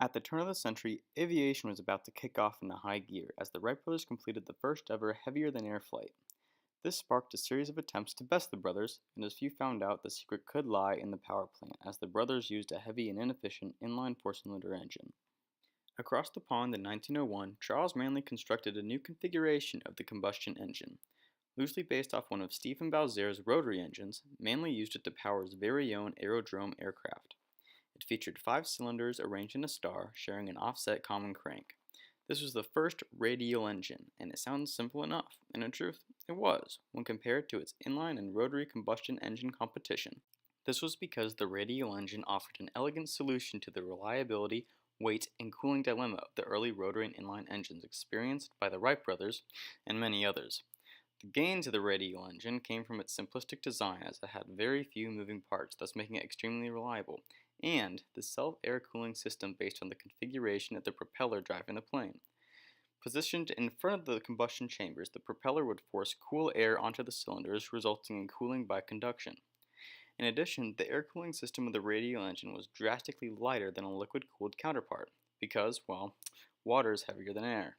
At the turn of the century, aviation was about to kick off into high gear as the Wright brothers completed the first ever heavier-than-air flight. This sparked a series of attempts to best the brothers, and as few found out, the secret could lie in the power plant, as the brothers used a heavy and inefficient inline four-cylinder engine. Across the pond in 1901, Charles Manley constructed a new configuration of the combustion engine. Loosely based off one of Stephen Balzer's rotary engines, Manley used it to power his very own aerodrome aircraft. It featured 5 cylinders arranged in a star, sharing an offset common crank. This was the first radial engine, and it sounds simple enough, and in truth, it was, when compared to its inline and rotary combustion engine competition. This was because the radial engine offered an elegant solution to the reliability, weight, and cooling dilemma of the early rotary and inline engines experienced by the Wright brothers and many others. The gains of the radial engine came from its simplistic design, as it had very few moving parts, thus making it extremely reliable, and the self-air cooling system based on the configuration of the propeller driving the plane. Positioned in front of the combustion chambers, the propeller would force cool air onto the cylinders, resulting in cooling by conduction. In addition, the air cooling system of the radial engine was drastically lighter than a liquid-cooled counterpart, because, well, water is heavier than air.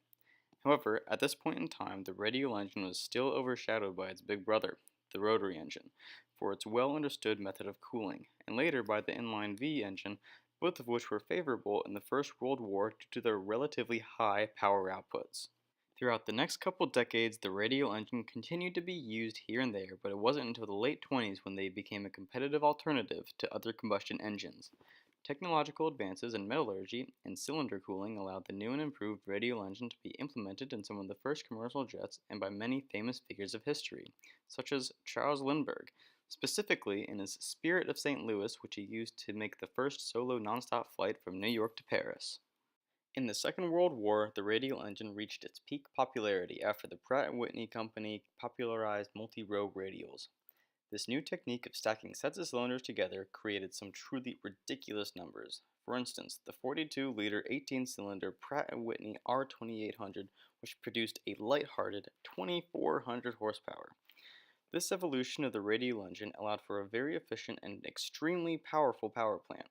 However, at this point in time, the radial engine was still overshadowed by its big brother, the rotary engine, for its well-understood method of cooling, and later by the inline V engine, both of which were favorable in the First World War due to their relatively high power outputs. Throughout the next couple decades, the radial engine continued to be used here and there, but it wasn't until the late 20s when they became a competitive alternative to other combustion engines. Technological advances in metallurgy and cylinder cooling allowed the new and improved radial engine to be implemented in some of the first commercial jets and by many famous figures of history, such as Charles Lindbergh, specifically in his Spirit of St. Louis, which he used to make the first solo nonstop flight from New York to Paris. In the Second World War, the radial engine reached its peak popularity after the Pratt & Whitney company popularized multi-row radials. This new technique of stacking sets of cylinders together created some truly ridiculous numbers. For instance, the 42-liter 18-cylinder Pratt & Whitney R2800, which produced a light-hearted 2,400 horsepower. This evolution of the radial engine allowed for a very efficient and extremely powerful power plant,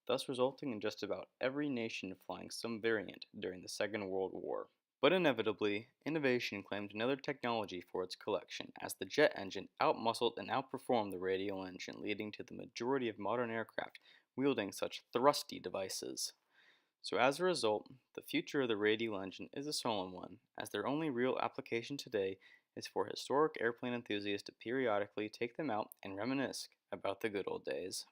thus resulting in just about every nation flying some variant during the Second World War. But inevitably, innovation claimed another technology for its collection, as the jet engine outmuscled and outperformed the radial engine, leading to the majority of modern aircraft wielding such thrusty devices. So as a result, the future of the radial engine is a solemn one, as their only real application today is for historic airplane enthusiasts to periodically take them out and reminisce about the good old days.